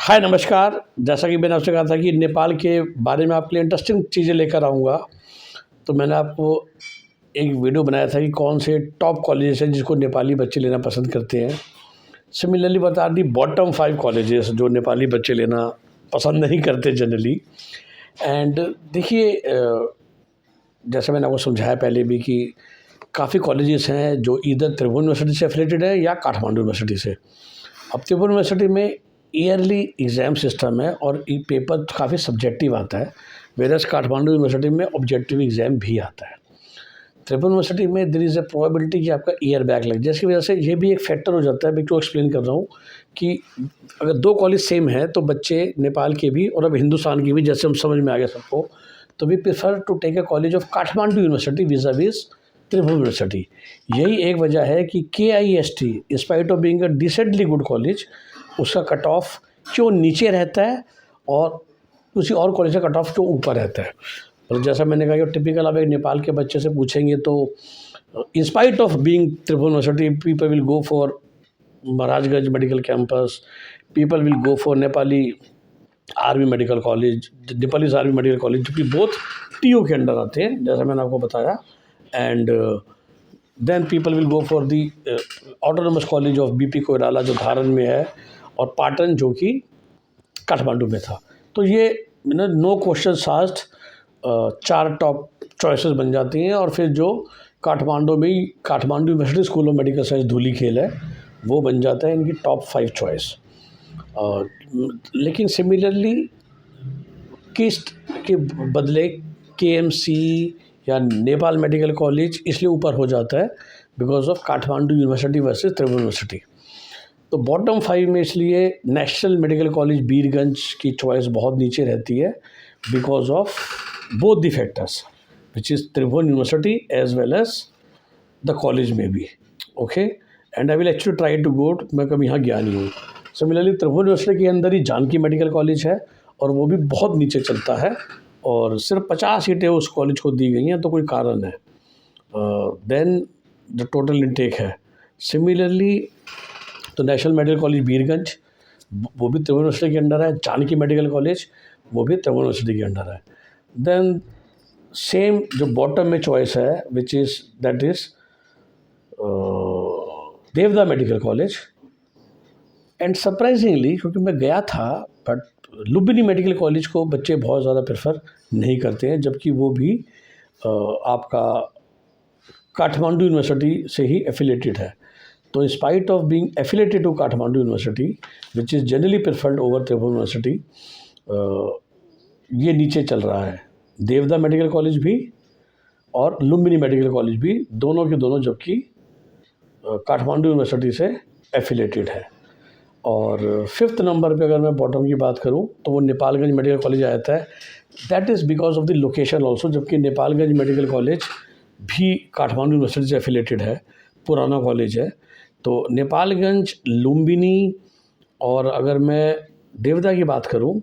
हाय नमस्कार। जैसा कि मैंने आपसे कहा था कि नेपाल के बारे में आपके लिए इंटरेस्टिंग चीज़ें लेकर आऊँगा, तो मैंने आपको एक वीडियो बनाया था कि कौन से टॉप कॉलेजेस हैं जिसको नेपाली बच्चे लेना पसंद करते हैं। सिमिलरली बता दी बॉटम 5 कॉलेजेस जो नेपाली बच्चे लेना पसंद नहीं करते जनरली। एंड देखिए जैसे मैंने आपको समझाया पहले भी कि काफ़ी कॉलेजेस हैं जो इधर त्रिभुवन यूनिवर्सिटी से एफिलेटेड है या काठमांडू यूनिवर्सिटी से। अब त्रिभुवन यूनिवर्सिटी में ईयरली एग्ज़ाम सिस्टम है और ये पेपर काफ़ी सब्जेक्टिव आता है, वेरस काठमांडू यूनिवर्सिटी में ऑब्जेक्टिव एग्ज़ाम भी आता है। त्रिभुवन यूनिवर्सिटी में देयर इज़ अ प्रोबेबिलिटी कि आपका ईयर बैक लग जाए, जिसकी वजह से ये भी एक फैक्टर हो जाता है। मैं क्यों एक्सप्लेन कर रहा हूँ कि अगर दो कॉलेज सेम है तो बच्चे नेपाल के भी और अब हिंदुस्तान की भी, जैसे हम समझ में आ गया सबको, तो we prefer to take a college of Kathmandu University viz Tribhuvan University. यही एक वजह है कि KIST in spite of being a decently good college, उसका कट ऑफ क्यों नीचे रहता है और किसी और कॉलेज का कट ऑफ क्यों ऊपर रहता है। और जैसा मैंने कहा कि टिपिकल आप एक नेपाल के बच्चे से पूछेंगे तो in spite of being Tribhuvan university people will go for Maharajganj medical campus, people will go for Nepali army medical college, Nepalese army medical college, जो कि बोथ TU के अंडर आते हैं जैसा मैंने आपको बताया। And then people will go for the autonomous college of BP Koirala जो धारण में है, और पाटन जो कि काठमांडू में था। तो ये no question asked 4 top choices बन जाती हैं, और फिर जो काठमांडू में ही Kathmandu university school of medical science Dhulikhel है वो बन जाता है इनकी टॉप 5 चॉइस। लेकिन सिमिलरली किस्ट के बदले KMC या नेपाल मेडिकल कॉलेज इसलिए ऊपर हो जाता है because of Kathmandu university versus Tribhuvan university. तो बॉटम 5 में इसलिए नेशनल मेडिकल कॉलेज बीरगंज की चॉइस बहुत नीचे रहती है because of both the factors which is Tribhuvan University as well as the college में भी। Okay, and I will actually try to go, मैं कभी यहाँ गया नहीं हूँ। सिमिलरली त्रिभुवन यूनिवर्सिटी के अंदर ही जानकी मेडिकल कॉलेज है और वो भी बहुत नीचे चलता है, और सिर्फ 50 सीटें उस कॉलेज को दी गई हैं, तो कोई कारण है। देन द टोटल इनटेक है। सिमिलरली तो नेशनल मेडिकल कॉलेज बीरगंज वो भी त्रिभुवन यूनिवर्सिटी के अंडर है, जानकी मेडिकल कॉलेज वो भी त्रिभुवन यूनिवर्सिटी के अंडर है। देन सेम जो बॉटम में चॉइस है which is that is Devdaha medical college. And surprisingly क्योंकि मैं गया था, बट लुम्बिनी मेडिकल कॉलेज को बच्चे बहुत ज़्यादा प्रेफर नहीं करते हैं, जबकि वो भी आपका काठमांडू यूनिवर्सिटी से ही एफिलेटेड है। तो in spite of being affiliated to Kathmandu University which is generally preferred over Tribhuvan University, ये नीचे चल रहा है। देवदा मेडिकल कॉलेज भी और लुम्बिनी मेडिकल कॉलेज भी, दोनों के दोनों जबकि काठमांडू यूनिवर्सिटी से एफिलेटेड है। और 5th नंबर पे अगर मैं बॉटम की बात करूं तो वो नेपालगंज मेडिकल कॉलेज आता है। That is because of the location also, जबकि नेपालगंज मेडिकल कॉलेज भी काठमांडू यूनिवर्सिटी से एफिलेटेड है, पुराना कॉलेज है। तो नेपालगंज, लुम्बिनी और अगर मैं देवदा की बात करूं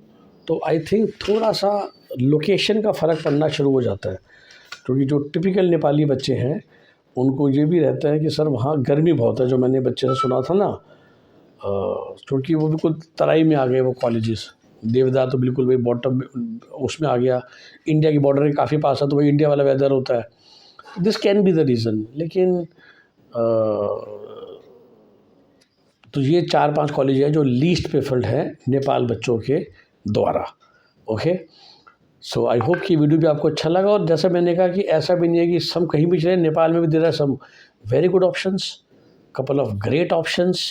तो आई थिंक थोड़ा सा लोकेशन का फ़र्क पड़ना शुरू हो जाता है, क्योंकि जो टिपिकल नेपाली बच्चे हैं उनको ये भी रहता है कि सर वहाँ गर्मी बहुत है, जो मैंने बच्चे से सुना था ना, क्योंकि वो बिल्कुल तराई में आ गए वो कॉलेजेस। देवदा तो बिल्कुल वही बॉटम उसमें आ गया, इंडिया की बॉर्डर के काफ़ी पास है, तो वही इंडिया वाला वेदर होता है। This can be the reason. लेकिन तो ये 4-5 कॉलेज हैं जो लीस्ट प्रेफर्ड हैं नेपाल बच्चों के द्वारा। ओके, सो आई होप कि वीडियो भी आपको अच्छा लगा। और जैसा मैंने कहा कि ऐसा भी नहीं है कि सम कहीं भी चले, नेपाल में भी दे रहा है some very good options, couple of great options,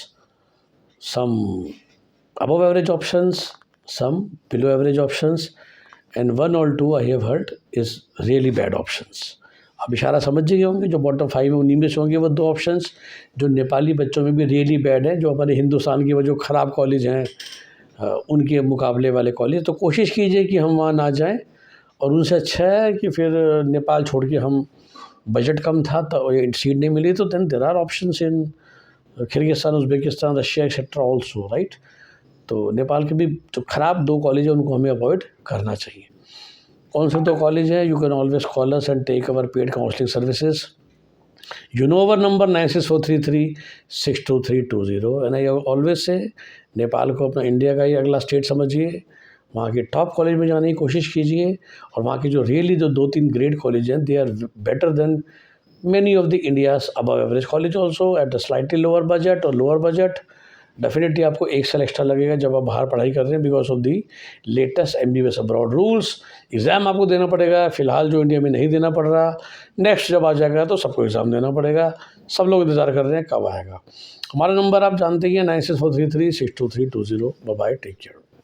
some above average options, some below average options, and 1 or 2 I have heard is really bad options। आप इशारा समझ गए होंगे, जो बॉटम 5 में उन्हीं में से होंगे वो 2 ऑप्शंस जो नेपाली बच्चों में भी रियली बैड है, जो हमारे हिंदुस्तान के वो जो ख़राब कॉलेज हैं उनके मुकाबले वाले कॉलेज। तो कोशिश कीजिए कि हम वहाँ ना जाएं, और उनसे अच्छा है कि फिर नेपाल छोड़ के हम, बजट कम था तो सीट नहीं मिली, तो then there are options in Kyrgyzstan, Uzbekistan, Russia etcetera also, right. तो नेपाल के भी जो ख़राब 2 कॉलेज हैं उनको हमें अवॉइड करना चाहिए। कौन से 2 कॉलेज हैं? You can always call us and take our paid counselling services. You know our number 9643362320 and I always say Nepal को अपना इंडिया का ही अगला स्टेट समझिए, वहाँ के टॉप कॉलेज में जाने की कोशिश कीजिए, और वहाँ के जो रियली जो 2-3 ग्रेट कॉलेज हैं, they are better than many of the India's above average college also at a slightly lower budget or lower budget. Definitely आपको 1 साल एक्स्ट्रा लगेगा जब आप बाहर पढ़ाई कर रहे हैं, because of the latest MBBS abroad rules. Exam आपको देना पड़ेगा, फ़िलहाल जो इंडिया में नहीं देना पड़ रहा, नेक्स्ट जब आ जाएगा तो सबको एग्ज़ाम देना पड़ेगा। सब लोग इंतज़ार कर रहे हैं कब आएगा। हमारा नंबर आप जानते ही हैं 9643362320। Bye bye, take care.